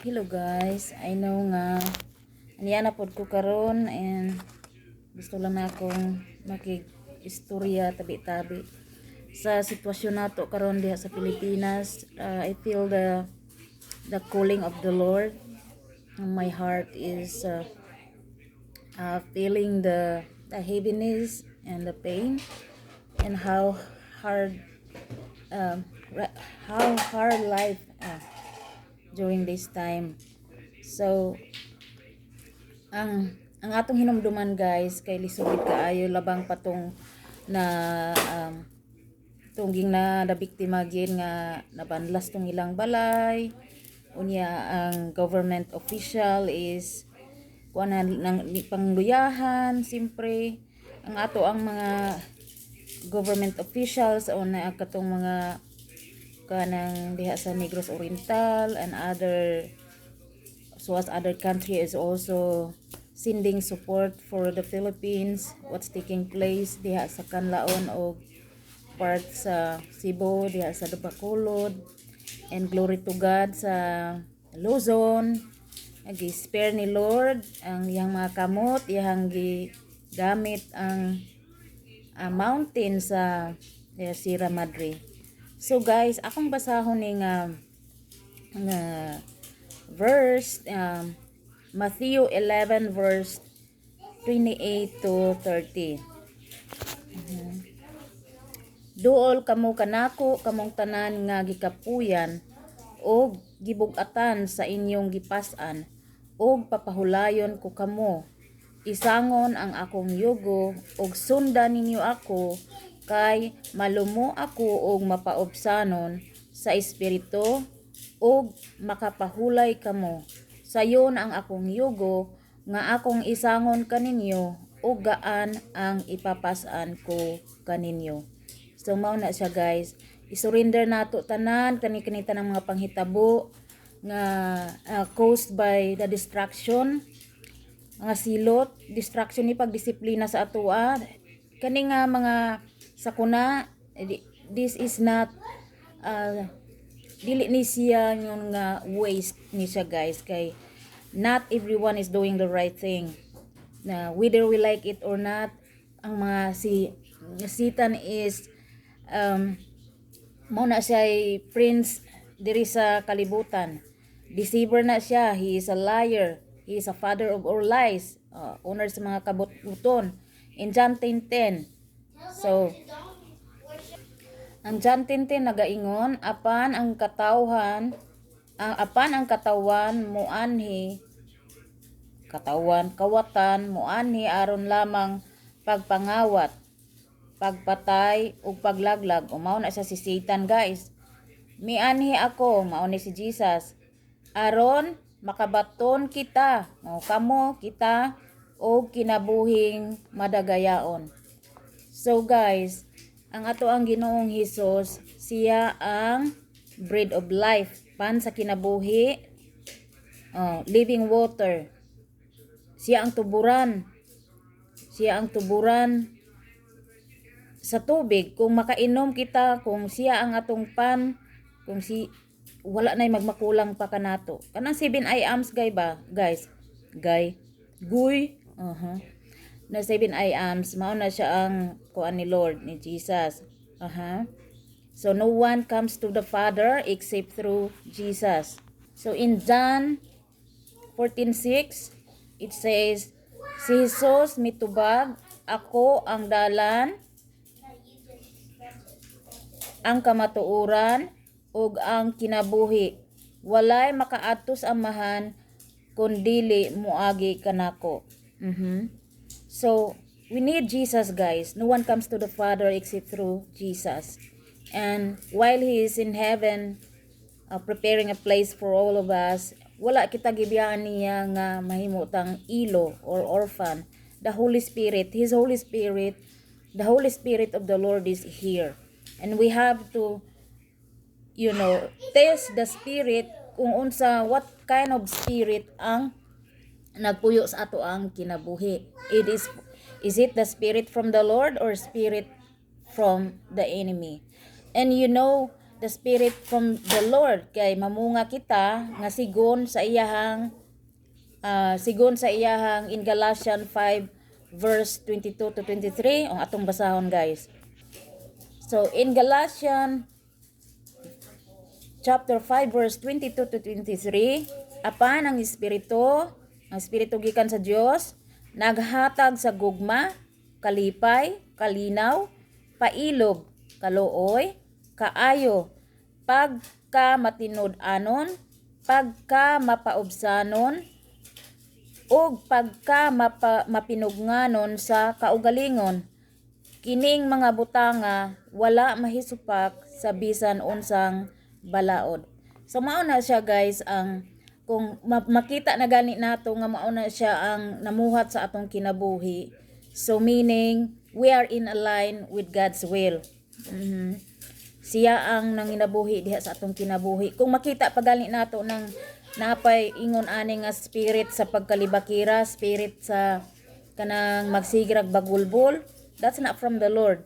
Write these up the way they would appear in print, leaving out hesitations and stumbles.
Hello guys, I know nga aniya na pod ko karon and gusto lang na akong makig-istorya tabi-tabi sa sitwasyon nato karon diha sa Pilipinas. I feel the calling of the Lord. My heart is feeling the heaviness and the pain and hard um, how hard life during this time. So ang atong hinumduman guys kay lisod kaayo labang patong na tungging na nabiktima gid nga nabanlas tong ilang balay unya ang government official is kuan nang pangluyahan simpre ang ato ang mga government officials o na katong mga kanang diha sa Negros Oriental and other so as other country is also sending support for the Philippines what's taking place diha sa Canlaon o part sa Cebu diha sa Bacolod and glory to God sa Luzon agi-spare ni Lord ang iyang mga kamot iyang gamit ang mountain sa Sierra Madre. So guys, akong basahon ni nga verse Matthew 11 verse 28 to 30. Duol kamo kanako kamong tanan nga gikapuyan og gibug-atan sa inyong gipas-an og papahulayon ko kamo. Isangon ang akong yugo og sundan ninyo ako kay malumo ako og mapaobsanon sa espiritu og makapahulay kamo. Sayon ang akong yugo nga akong isangon kaninyo ug gaan ang ipapas-an ko kaninyo. So mao na siya guys. I-surrender nato tanan kani ng mga panghitabo nga caused by the distraction mga silot, distraction ni pagdisiplina sa atoa kani nga mga sakuna this is not dili ni siya yung nga waste ni siya guys kay not everyone is doing the right thing na whether we like it or not ang mga Satan is mo na siya prince diri sa kalibutan deceiver na siya he is a liar he is a father of all lies owner sa mga kabuton in John 10:10 so ang John 10:10 nagaingon apan ang katawan moanhi kawatan moanhi aron lamang pagpangawat pagpatay ug paglaglag mao na siya si Satan guys mianhi ako mao ni si Jesus aron makabaton kita kamo kita og kinabuhing madagayaon. So guys, ang ato ang Ginoong Hesus siya ang bread of life, pan sa kinabuhi, living water. Siya ang tuburan. Siya ang tuburan sa tubig. Kung makainom kita, kung siya ang atong pan, kung wala na'y magmakulang pa kanato. Kanang 7 I ams guys? Guy. Na 7 I ams mao na siya ang kuan ni Lord ni Jesus. So no one comes to the Father except through Jesus. So in John 14:6 it says si Jesus mitubag ako ang dalan ang kamatuoran ug ang kinabuhi walay makaadto sa amahan kun dili moagi kanako. So we need Jesus guys. No one comes to the Father except through Jesus. And while he is in heaven preparing a place for all of us, wala kita gibiyaan niya nga mahimutang ilo or orphan. The Holy Spirit, His Holy Spirit, the Holy Spirit of the Lord is here. And we have to test the spirit kung unsa what kind of spirit ang nagpuyo sa ato ang kinabuhi. Is it the spirit from the Lord or spirit from the enemy? And the spirit from the Lord kay mamunga kita nga sigon sa iyahang in Galatians 5 verse 22 to 23 ang atong basahon guys. So in Galatians chapter 5 verse 22 to 23, apan ang espiritu gikan sa Dios naghatag sa gugma, kalipay, kalinaw, pailog, kaluoy, kaayo, pagka matinud-anon, pagka mapaubsanon, ug pagka mapinugnganon sa kaugalingon. Kining mga butanga wala mahisupak sa bisan unsang balaod. So mao na siya guys ang kung makita na gani nato nga mao na siya ang namuhat sa atong kinabuhi. So meaning we are in a line with God's will. Siya ang nanginabuhi diha sa atong kinabuhi. Kung makita pa gani nato ng napay ingon ani nga spirit sa pagkalibakira, spirit sa kanang magsigrag bagulbol, that's not from the Lord.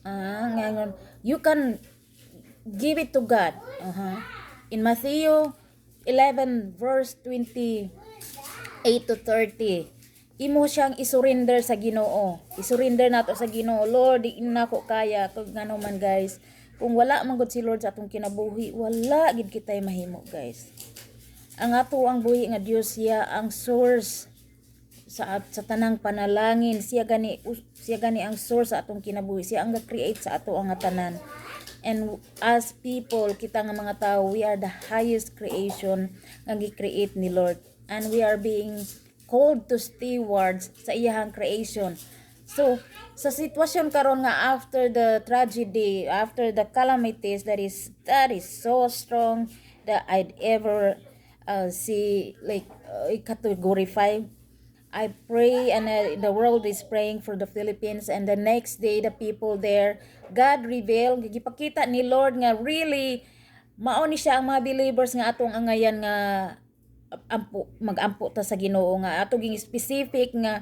Ngayon, you can give it to God. In Matthew 11 verse 28 to 30, imo siyang isurrender sa Ginoo. Isurrender nato sa Ginoo. Lord, di nako kaya kung ngano man guys. Kung wala man gud si Lord sa atong kinabuhi, wala gid kitay mahimo guys. Ang ato ang buhi nga Dios, siya ang source sa tanang panalangin. Siya gani ang source sa atong kinabuhi. Siya ang ga-create sa ato ang tanan. And as people, kita nga mga tao, we are the highest creation nga gi-create ni Lord. And we are being called to stewards sa iyahang creation. So, sa sitwasyon karon nga after the tragedy, after the calamities that is so strong that I'd ever see like category 5. I pray and the world is praying for the Philippines, and the next day the people there, God revealed, gipakita ni Lord nga really mao ni siya ang mga believers nga atong angayan nga magampo ta sa Ginoo, nga ato ging specific nga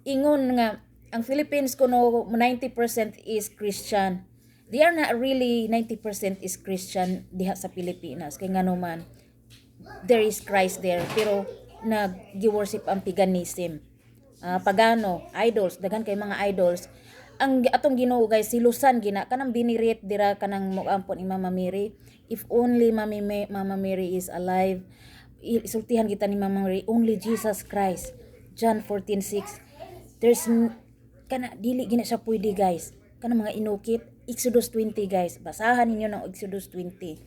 ingon nga ang Philippines kuno 90% is Christian. They are not really 90% is Christian diha sa Pilipinas kay ngano man there is Christ there, pero nag-worship ang paganism. Pagano, idols, daghan kay mga idols. Ang atong Ginoo guys, silusan gina kanang binirit dira kanang moampon ni Mama Mary. If only Mama Mary is alive, isultihan kita ni Mama Mary, only Jesus Christ. John 14:6. There's kana dili gina siya pwede guys. Kanang mga inukit, Exodus 20 guys. Basahan ninyo ng Exodus 20.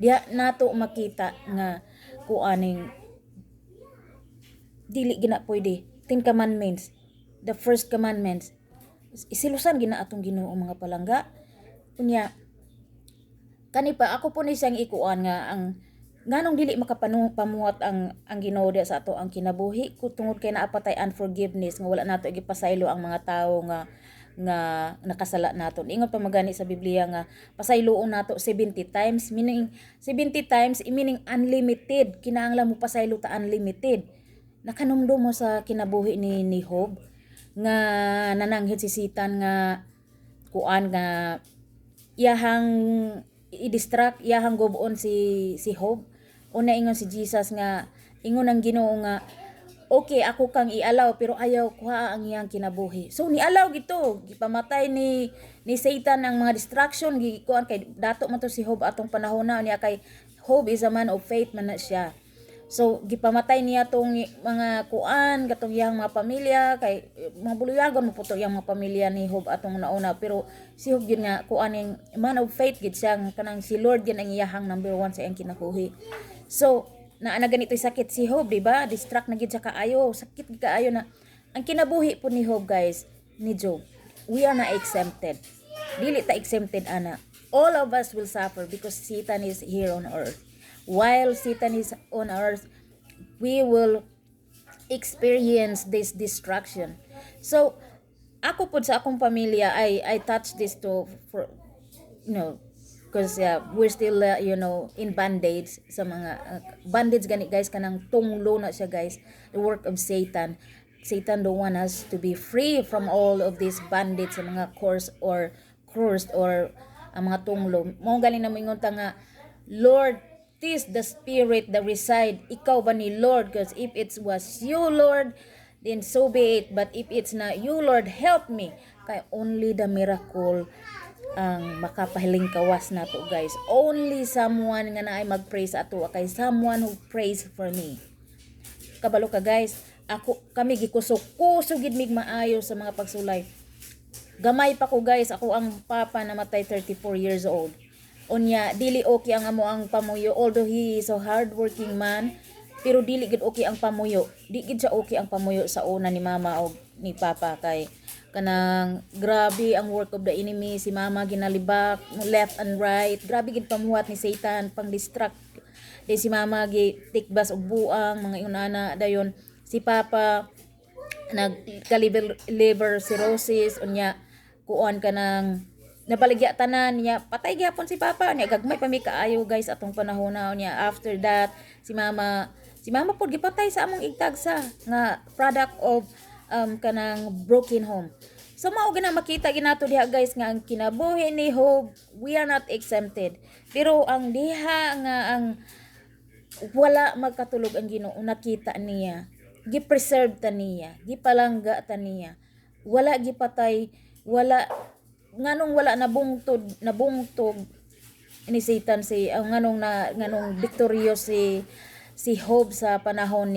Diha nato makita nga kuaning dili gina pwede. 10 commandments, the first commandments, isilusan gina atong Ginoo mga palangga. Unya kani pa ako po ni siyang ikuan nga ang nganong dili makapamuhat ang Ginoo sa ato ang kinabuhi ko tungod kay naapatay unforgiveness nga wala nato gipasaylo ang mga tawo nga nakasala naton. Ingon pa magani sa Biblia nga pasayloon nato 70 times, meaning 70 times meaning unlimited. Kinahanglan mo pasaylo ta unlimited. Nakanumdum mo sa kinabuhi ni Job nga nananghid si Satan nga kuan nga iyahang i-distract, iyahang gobon si Job. Una ingon si Jesus nga ingon ang Ginoo nga okay ako kang ialaw pero ayaw kuha ang iyang kinabuhi. So nialaw gito, gipamatay ni Satan ang mga distraction gikuan kay dato man to si Job atong panahon na niya kay Job is a man of faith man na siya. So gipamatay niya tong mga kuan katong iyang mga pamilya kay mga buluyagon mo puto iyang mga pamilya ni Job atong nauna, pero si Job gyud nga kuan ning man of faith gid siya, kanang si Lord gyud ang iyahang number 1 sa iyang kinabuhi. So na ganito sakit si Job, di ba? Distract na gid sa kaayo, sakit gid kaayo na ang kinabuhi po ni Job guys, ni Job. We are not exempted. Dili ta exempted ana. All of us will suffer because Satan is here on earth. While Satan is on earth, we will experience this destruction. So, ako po sa akong pamilya, I touch this to, for, because we're still, in bondage, sa mga, bondage gani guys, kanang tunglo na siya guys, the work of Satan. Satan don't want us to be free from all of this bondage sa mga cursed or ang mga tunglo. Mao galing na moingon ta nga, Lord, tis the spirit that reside. Ikaw ba ni Lord? Because if it was you, Lord, then so be it. But if it's not you, Lord, help me. Kay only the miracle ang makapahiling kawas nato, guys. Only someone nga naay mag-pray sa ato, kay someone who prays for me. Kabalo ka, guys. Kami gikusok-kusog gid mig maayo sa mga pagsulay. Gamay pa ko, guys. Ako ang papa namatay 34 years old. Unya dili okay ang amo ang pamuyo, although he is a hardworking man, pero dili gid okay ang pamuyo. Di gid siya okay ang pamuyo sa una ni mama o ni papa, kay kanang grabe ang work of the enemy. Si mama ginalibak left and right, grabe gid pamuhat ni Satan pang distract. Di si mama gi tikbas og buang mga inana dayon. Si papa liver cirrhosis, unya kuan ka ng nabaligya tanan niya, patay gyapon si papa niya, gagmay pa mi kaayo, guys, atong panahon na niya. After that si mama pod gipatay sa among igtagsa nga product of kanang broken home. So mao gina makita ginato diha, guys, nga ang kinabuhi ni Job, we are not exempted. Pero ang diha nga ang wala magkatulog ang Ginoo, nakita niya, gi-preserve ta niya, gipalangga ta niya, wala gipatay, wala nganong wala nabungtog ni Satan si nganong victorious si Job sa panahon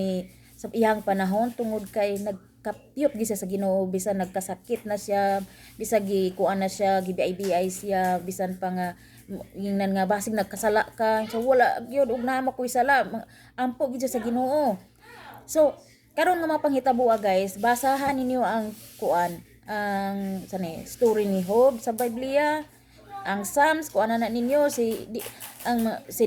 sa iyang panahon, tungod kay nagkapyot gisa sa Ginoo. Bisan nagkasakit na siya, bisan kuan na siya, gibiay siya, bisan pa nga ingnan nga basig nagkasala ka, so wala gyud og nama ko'y sala, ampo gid sa Ginoo. So karon nga mapanghitabo, guys, basahan ninyo ang kuan, ang story ni Job sa Biblia, ang Psalms, kuan na ninyo si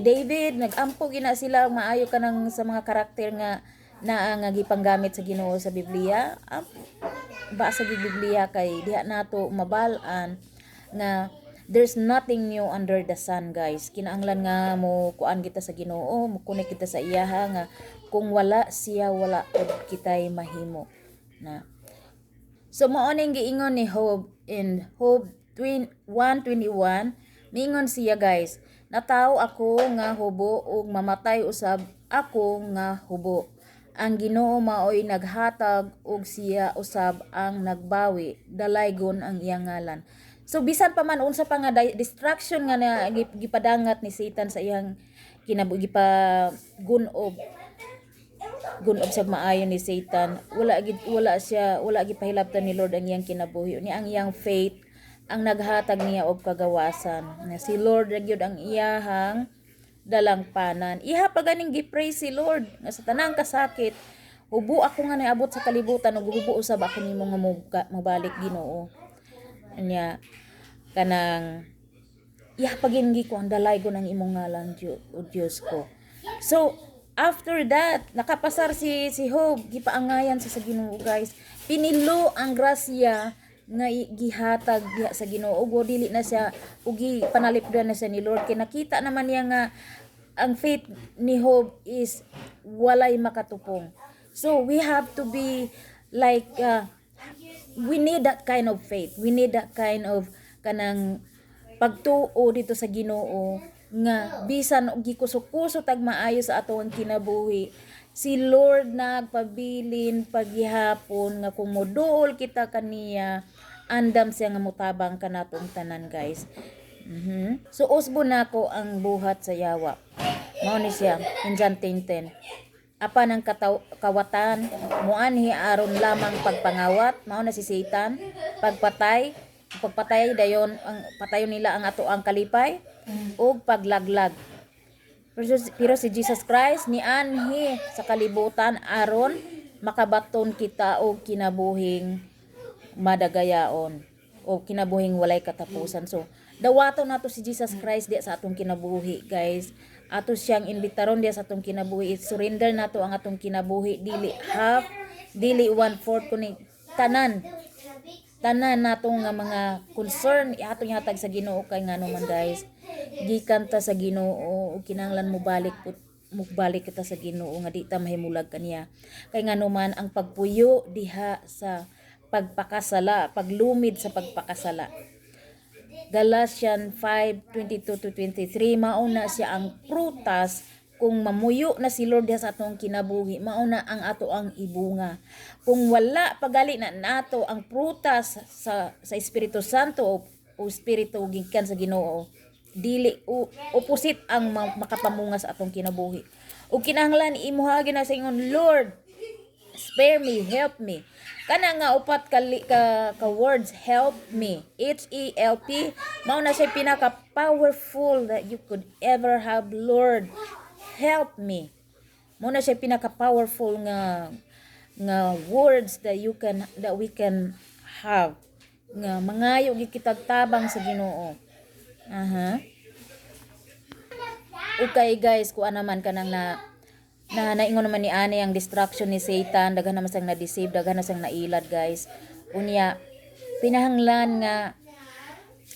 David, nagampo gina sila maayo kanang sa mga karakter nga nga gipanggamit sa Ginoo sa Biblia. Basa gid Biblia kay diha nato mabalaan nga there's nothing new under the sun, guys. Kinahanglan nga mo kuan kita sa Ginoo, mo connect kita sa iyaha, nga kung wala siya, wala pod kitay mahimo na. So mao ning giingon ni Job in Job 1:21, mingon siya, guys, nataw ako nga hubo ug mamatay usab ako nga hubo. Ang Ginoo maoy naghatag ug siya usab ang nagbawi, dalaygon ang iyang ngalan. So bisan pa man unsa pa nga distraction nga na gipadangat ni Satan sa iyang kinabuhi, pa gunob sa maayo ni Satan, wala gipahilabtan ni Lord ang iyang kinabuhi ni ang iyang faith ang naghatag niya og kagawasan. Nga si Lord ra gyud ang iyahang dalangpanan. Iha pa ganing gipray si Lord nga sa tanang kasakit, hubo ako nga naabot sa kalibutan ug hubo usab ako nimo nga mabalik, Ginoo. Anya kanang paginggi ko ang dalay ko ng imong ngalan, Diyos ko. So after that nakapasar si Job, gipaangayan sa Ginoo, guys. Pinilo ang grasya nga gihatag diha sa Ginoo, ug dili na siya ugi panalipdan na siya ni Lord, kay nakita naman niya nga ang faith ni Job is walay makatupong. So we have to be like we need that kind of faith. We need that kind of kanang pagtuo dito sa Ginoo, nga bisan og gikusok-kusot tag maayo sa atong kinabuhi, si Lord nagpabilin paghihapon nga kung moduol kita kaniya, andam siya nga mutabang kanatong tanan, guys. So usbo nako ang buhat sa yawa. Mao ni siya in John 10:10. Apan ang kawatan muanhi aron lamang pagpangawat, mao na si Satan, pagpatay dayon ang patayon nila ang ato ang kalipay ug paglaglag. Pero si Jesus Christ ni anhi sa kalibutan aron makabaton kita og kinabuhing madagayaon o kinabuhing walay katapusan. So dawaton nato si Jesus Christ diya sa atong kinabuhi, guys. Ato siyang imbitaron diya sa atong kinabuhi. Surrender nato ang atong kinabuhi, dili half, dili 1/4 kuning tanan nato nga mga concern atong ihatag sa Ginoo, kay ngano man, guys, gikan ta sa Ginoo ug kinahanglan mo balik kita sa Ginoo nga di ta mahimulag kaniya, kay ngano man ang pagpuyo diha sa pagpakasala, paglumid sa pagpakasala, Galatians 5:22-23 mauna siya ang prutas kung mamuyo na si Lord sa atong kinabuhi mauna ang ato ang ibunga. Kung wala pagali na nato ang prutas sa Espiritu Santo o Espiritu gikan sa Ginoo, dili opposite ang makapamunga sa atong kinabuhi. Ug kinahanglan imuhagi na sa ingon, Lord, spare me, help me. Kana nga upat ka words, help me, HELP, mao na siya pinaka powerful that you could ever have. Lord, help me. Mao na siya pinaka powerful nga words that we can have. Nga mangayo gid kitag tabang sa Ginoo. Okay guys, kuan naman kanang na naingon naman ni ani ang distraction ni Satan, daghan naman sang na-deceive, daghan na sang nailad guys. Unya pinahanglan nga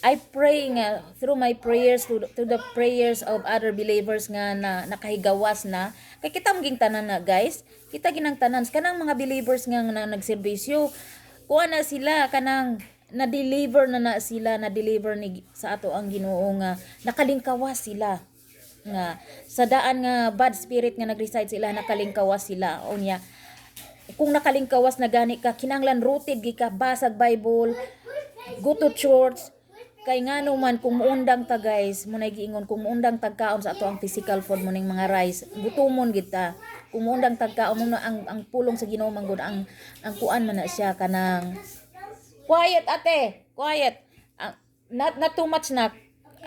I pray nga through my prayers to the prayers of other believers nga na nakahigawas na kay kita maging tanan na guys, kita ginang tanan kanang mga believers nga na nagserbisyo kuha na sila kanang na-deliver na sila, na-deliver ni sa ato ang Ginoo nga nakalingkawas sila nga sa daan nga bad spirit nga nag-reside sila, nakalingkawas sila. Unya kung nakalingkawas na gani ka, kinahanglan rooted gi ka, basag Bible, go to church. Kay ngano man kung muundang ta guys, mo nay giingon kung muundang tagkaon sa ato ang physical food mo ning mga rice, gutumon gid ta. Kung muundang tagkaon mo ang pulong sa Ginoo man gud ang kuan man na siya kanang quiet ate, quiet. Not too much na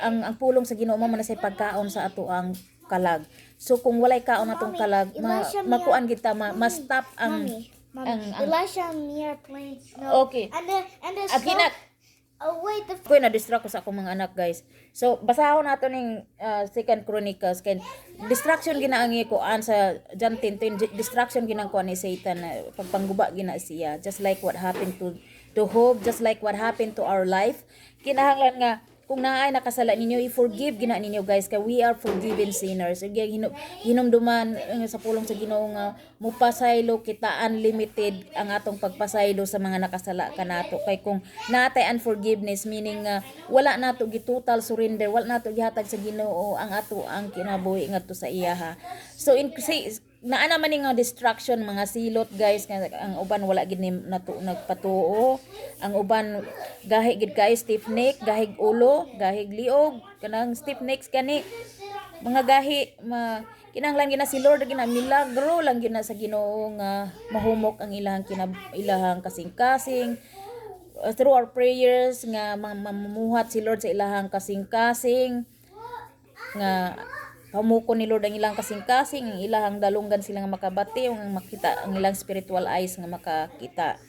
ang pulong sa Ginoo man sa pagkaon sa ato ang kalag. So kung walay kaon atong kalag, makuan kita ma-stop ang Elisha near planes. No. Okay. And the Aginat. Oh wait, Koy na distract ko sa akong mga anak guys. So basahon nato ning Second Chronicles kay distraction ginaangi ko an sa John 10:10, distraction ginang ko ni Satan na pagpangguba gina siya, just like what happened to Job, just like what happened to our life. Kinahanglan nga kung naay nakasala ninyo, i-forgive gina ninyo guys, kay we are forgiven sinners. Hinumduman sa pulong sa Ginoo nga mupasaylo kita, unlimited ang atong pagpasaylo sa mga nakasala kanato. Kay kung natay unforgiveness, meaning wala nato gi total surrender, wala nato gihatag sa Ginoo ang ato ang kinabuhi ngadto sa iya ha. So naa naman ni nga distraction, mga silot guys, ang uban wala gid ni nagpatuo, ang uban gahi gid kay stiff neck, gahig ulo, gahig liog, kanang stiff necks kani mga gahi kinahanglan gina si Lord gina milagro lang gina sa Ginoo nga mahumok ang ilahang kasing-kasing. Through our prayers nga mamuhat si Lord sa ilahang kasing-kasing nga pamuko ni Lord ang ilang kasing-kasing, ang ilang dalunggan sila nga makabati, ang makita ang ilang spiritual eyes nga makakita.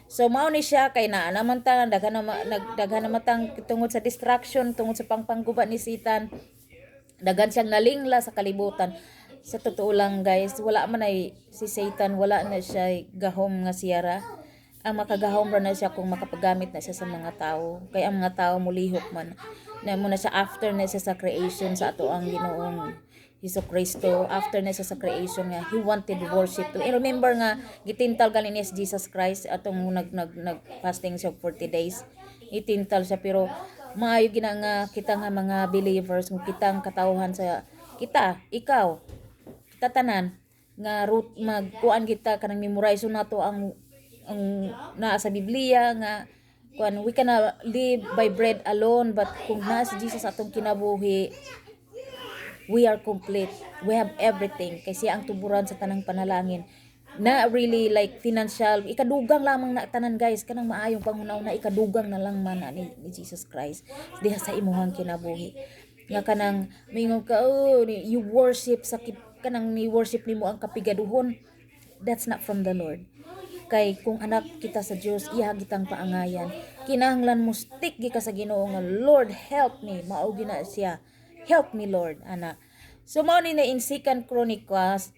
So mao ni siya kay naa naman ta daghan naman tang tungod sa distraction, tungod sa pangpangguba ni Satan. Daghan siyang nalingla sa kalibutan. Sa totoo lang guys, wala man ay si Satan, wala na siya gahom nga siyara. Ang makagahom ra na siya kung makapagamit na siya sa mga tao. Kay ang mga tao mulihok man na muna siya after na siya sa creation sa ato ang Ginoong Hesukristo, after na siya sa creation nga he wanted worship to. And remember nga gitintal ganin ni Jesus Christ atong nag fasting siya 40 days. Itintal siya pero maayo gina nga kita nga mga believers kung kitang katawhan sa kita, ikaw, kita tanan nga root magkuan kita kanang memorize nato ang naa sa Biblia nga we cannot live by bread alone, but kung na si Jesus atong kinabuhi, we are complete, we have everything kasi ang tuburan sa tanang panalangin na really like financial ikadugang lamang na tanan guys, kanang maayong pangunaw na ikadugang na lang man ni Jesus Christ diha sa imuhang kinabuhi nga kanang mingon ka you worship sa kanang ni worship nimo ang kapigaduhon, that's not from the Lord. Kay kung anak kita sa Dios, iya gitang paangayan, kinahanglan mo stick gi ka sa Ginoo nga Lord help me, mao gina siya, help me Lord ana. So mao ni na in Second Chronicles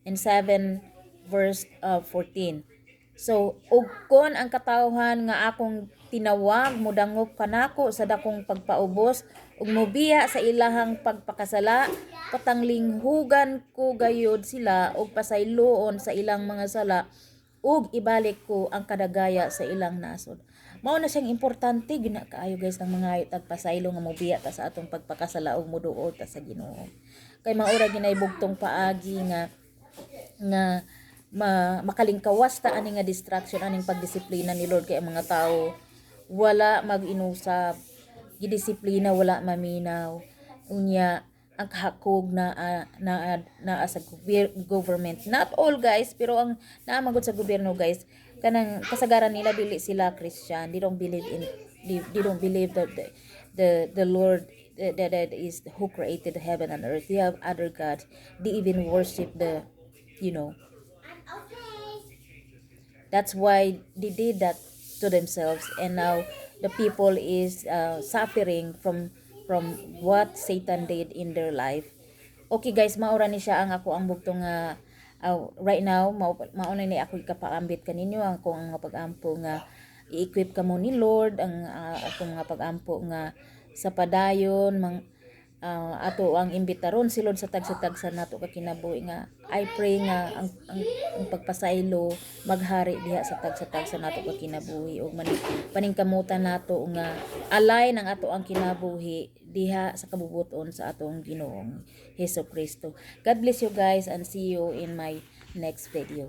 in 7 verse 14. So ug kon ang katawhan nga akong tinawag modangop kanako sa dakong pagpaubos ug mobiya sa ilahang pagpakasala, patanglinghugan ko gayud sila ug pasayloon sa ilang mga sala ug ibalik ko ang kadagaya sa ilang nasod. Mao na siyang importante gina kaayo guys ng mga tagpasaylo nga mobiya ta sa atong pagpakasalaog muduot ta sa Ginoo. Kay maura ginaybugtong paagi nga makalingkawas ta ani nga distraction aning pagdisiplina ni Lord kay ang mga tao wala mag-inusab, gidisiplina wala maminaw. Unya ang kahakog na sa government, not all guys pero ang naamagod sa gobyerno guys kanang kasagaran nila dili sila Christian, they don't believe in they don't believe that the Lord that is who created the heaven and earth. They have other gods, they even worship the you know. That's why they did that to themselves, and now the people is suffering from what Satan did in their life. Okay guys, maura ni siya ang ako ang bugtong right now mauna ni ako ikapaambit kaninyo ang kung nga pag-ampo nga i-equip kamo ni Lord ang akong nga pag-ampo nga sa padayon ato ang imbitaron si Lord sa tagsa nato ka kinabuhi nga I pray nga ang pagpasaylo maghari diha sa tagsa nato ka kinabuhi ug paningkamutan nato nga alay ng ato ang kinabuhi diha sa kabubuton sa atong Ginoong Hesus Kristo. God bless you guys and see you in my next video.